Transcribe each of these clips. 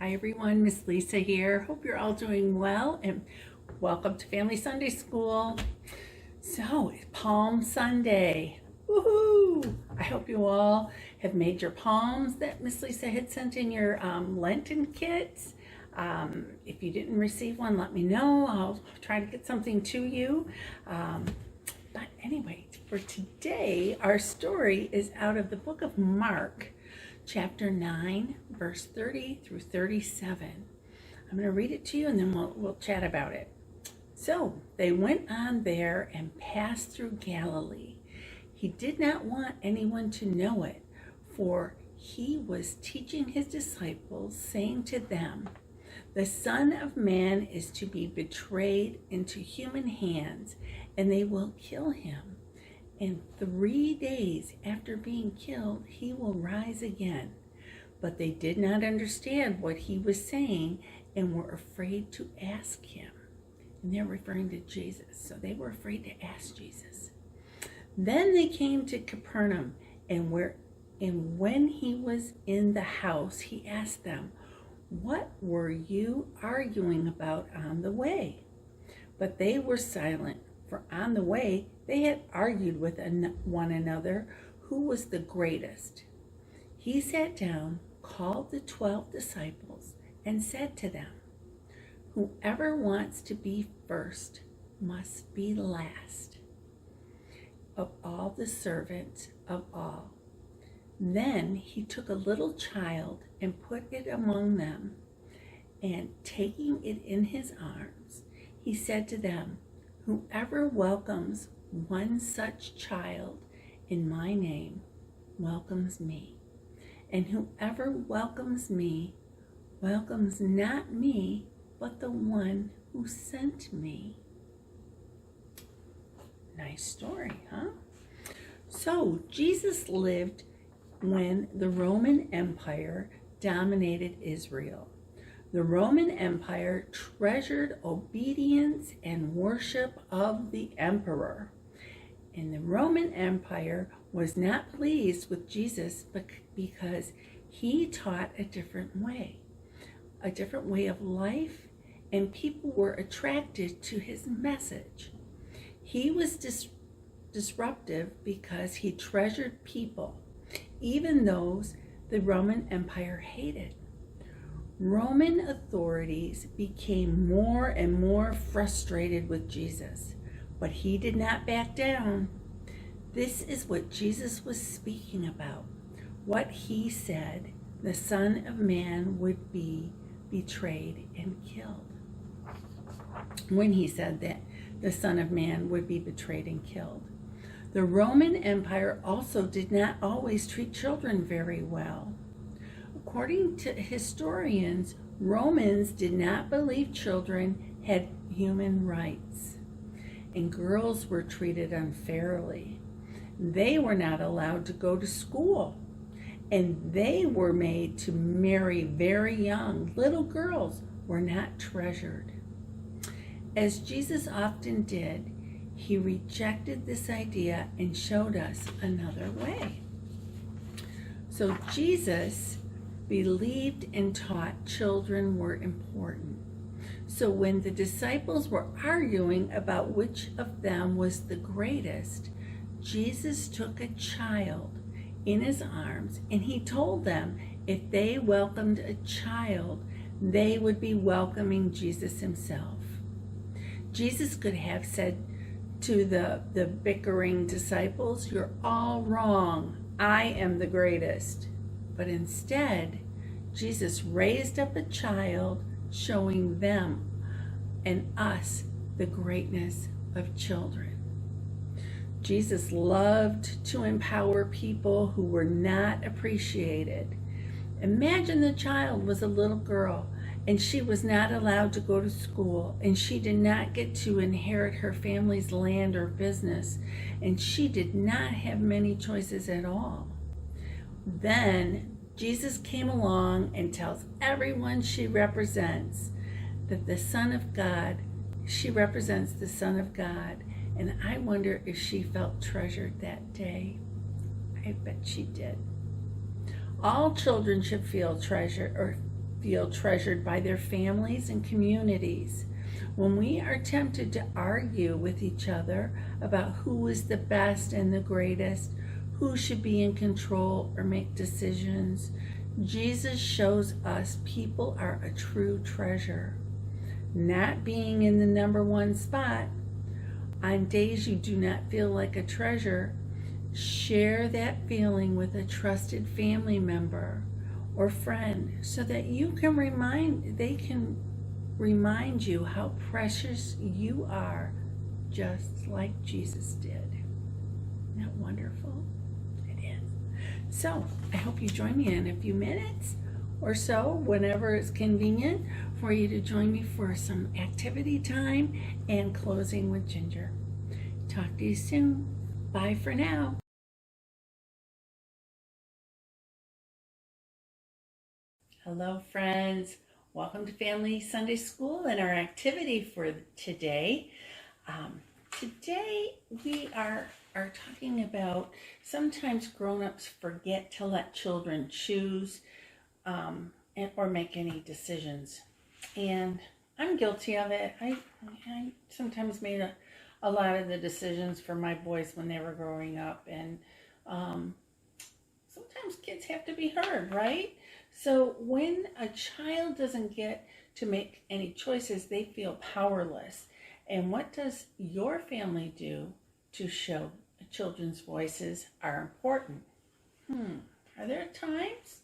Hi everyone, Miss Lisa here. Hope you're all doing well and welcome to Family Sunday School. So, it's Palm Sunday. Woohoo! I hope you all have made your palms that Miss Lisa had sent in your Lenten kits. If you didn't receive one, let me know. I'll try to get something to you. But anyway, for today, our story is out of the book of Mark, chapter 9, verse 30 through 37. I'm going to read it to you and then we'll chat about it. So they went on there and passed through Galilee. He did not want anyone to know it, for he was teaching his disciples, saying to them, "The Son of Man is to be betrayed into human hands, and they will kill him. And 3 days after being killed, he will rise again." But they did not understand what he was saying and were afraid to ask him. And they're referring to Jesus. So they were afraid to ask Jesus. Then they came to Capernaum, and when he was in the house, he asked them, "What were you arguing about on the way?" But they were silent, for on the way they had argued with one another who was the greatest. He sat down, called the 12 disciples, and said to them, "Whoever wants to be first must be last of all, the servant of all." Then he took a little child and put it among them, and taking it in his arms, he said to them, "Whoever welcomes one such child in my name welcomes me. And whoever welcomes me welcomes not me, but the one who sent me." Nice story, huh? So Jesus lived when the Roman Empire dominated Israel. The Roman Empire treasured obedience and worship of the emperor. And the Roman Empire was not pleased with Jesus because he taught a different way of life, and people were attracted to his message. He was disruptive because he treasured people, even those the Roman Empire hated. Roman authorities became more and more frustrated with Jesus, but he did not back down. This is what Jesus was speaking about, what he said the Son of Man would be betrayed and killed. When he said that the Son of Man would be betrayed and killed. The Roman Empire also did not always treat children very well. According to historians, Romans did not believe children had human rights, and girls were treated unfairly. They were not allowed to go to school, and they were made to marry very young. Little girls were not treasured. As Jesus often did, he rejected this idea and showed us another way. So Jesus believed and taught children were important. So when the disciples were arguing about which of them was the greatest, Jesus took a child in his arms and he told them if they welcomed a child, they would be welcoming Jesus himself. Jesus could have said to the bickering disciples, "You're all wrong. I am the greatest." But instead, Jesus raised up a child, showing them and us the greatness of children. Jesus loved to empower people who were not appreciated. Imagine the child was a little girl and she was not allowed to go to school, and she did not get to inherit her family's land or business, and she did not have many choices at all. Then Jesus came along and tells everyone she represents that the Son of God, she represents the Son of God, and I wonder if she felt treasured that day. I bet she did. All children should feel treasured, or feel treasured by their families and communities. When we are tempted to argue with each other about who is the best and the greatest, who should be in control or make decisions, Jesus shows us people are a true treasure. Not being in the number one spot, on days you do not feel like a treasure, share that feeling with a trusted family member or friend so that they can remind you how precious you are, just like Jesus did. Isn't that wonderful? It is. So I hope you join me in a few minutes or so, whenever it's convenient for you to join me for some activity time and closing with Ginger. Talk to you soon. Bye for now. Hello, friends. Welcome to Family Sunday School and our activity for today. Today we are talking about sometimes grown-ups forget to let children choose or make any decisions. And I'm guilty of it. I sometimes made a lot of the decisions for my boys when they were growing up. And sometimes kids have to be heard, right? So when a child doesn't get to make any choices, they feel powerless. And what does your family do to show children's voices are important? Are there times?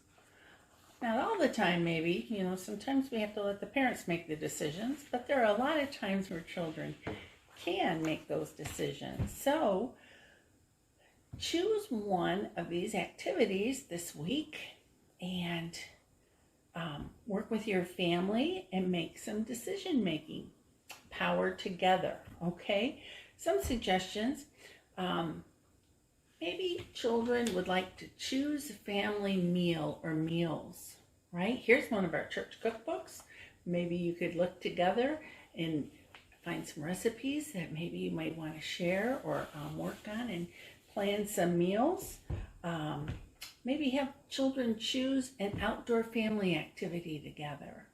Not all the time, maybe. Sometimes we have to let the parents make the decisions, but there are a lot of times where children can make those decisions. So choose one of these activities this week and work with your family and make some decision making. Power together, okay? Some suggestions. Maybe children would like to choose a family meal or meals, right? Here's one of our church cookbooks. Maybe you could look together and find some recipes that maybe you might want to share or work on and plan some meals. Maybe have children choose an outdoor family activity together.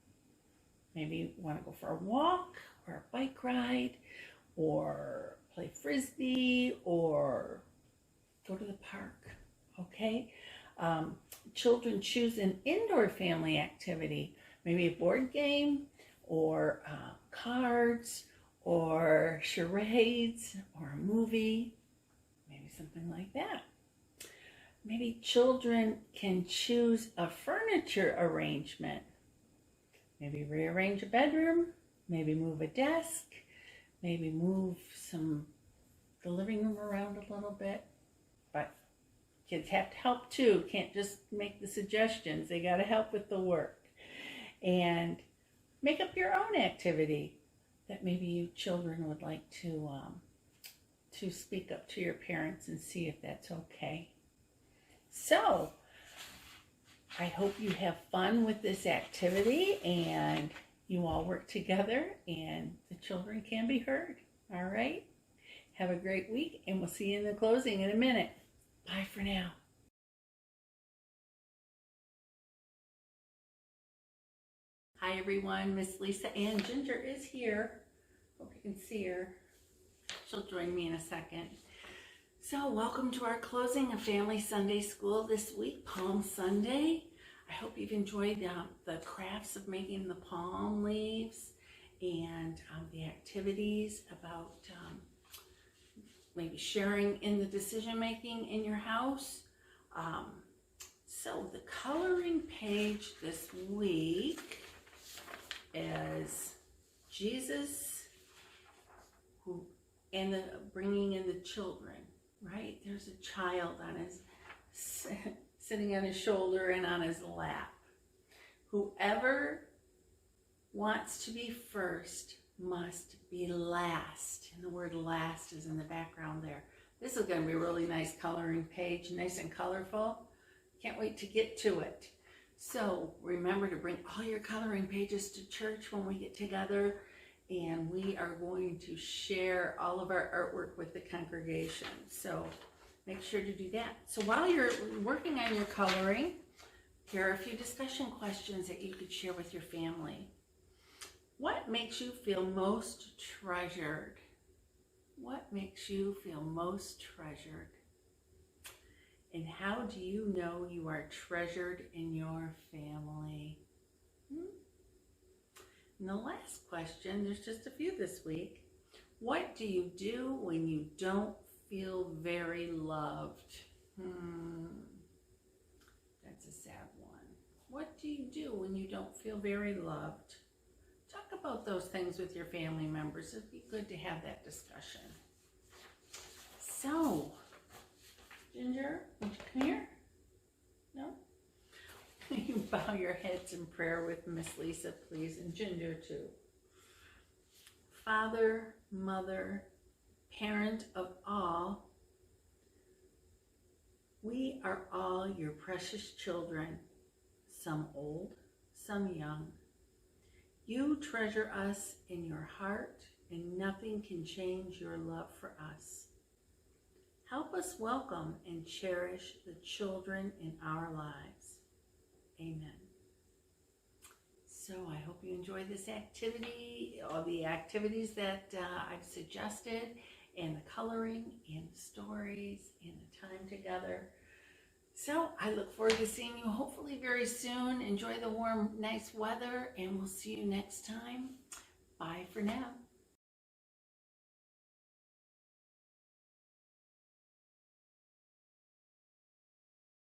Maybe you want to go for a walk or a bike ride or play frisbee or go to the park, okay? Children choose an indoor family activity, maybe a board game or cards or charades or a movie, maybe something like that. Maybe children can choose a furniture arrangement. Maybe rearrange a bedroom, maybe move a desk, maybe move the living room around a little bit. But kids have to help too. Can't just make the suggestions. They got to help with the work. And make up your own activity that maybe you children would like to speak up to your parents and see if that's okay. So I hope you have fun with this activity and you all work together and the children can be heard. All right? Have a great week and we'll see you in the closing in a minute. Bye for now. Hi everyone, Miss Lisa Ann Ginger is here. Hope you can see her. She'll join me in a second. So welcome to our closing of Family Sunday School this week, Palm Sunday. I hope you've enjoyed the crafts of making the palm leaves and the activities about maybe sharing in the decision making in your house. So the coloring page this week is Jesus and bringing in the children, right? There's a child sitting on his shoulder and on his lap. Whoever wants to be first must be last. And the word last is in the background there. This is going to be a really nice coloring page, nice and colorful. Can't wait to get to it. So remember to bring all your coloring pages to church when we get together, and we are going to share all of our artwork with the congregation. So make sure to do that. So while you're working on your coloring, Here are a few discussion questions that you could share with your family. What makes you feel most treasured? What makes you feel most treasured? And how do you know you are treasured in your family? And the last question, there's just a few this week. What do you do when you don't feel very loved? That's a sad one. What do you do when you don't feel very loved? Talk about those things with your family members. It'd be good to have that discussion. So, Ginger, would you come here? No? You bow your heads in prayer with Miss Lisa, please, and Ginger too. Father, Mother, Parent of all, we are all your precious children, some old, some young. You treasure us in your heart, and nothing can change your love for us. Help us welcome and cherish the children in our lives. Amen. So I hope you enjoyed this activity, all the activities that I've suggested, and the coloring, and the stories, and the time together. So I look forward to seeing you hopefully very soon. Enjoy the warm, nice weather, and we'll see you next time. Bye for now.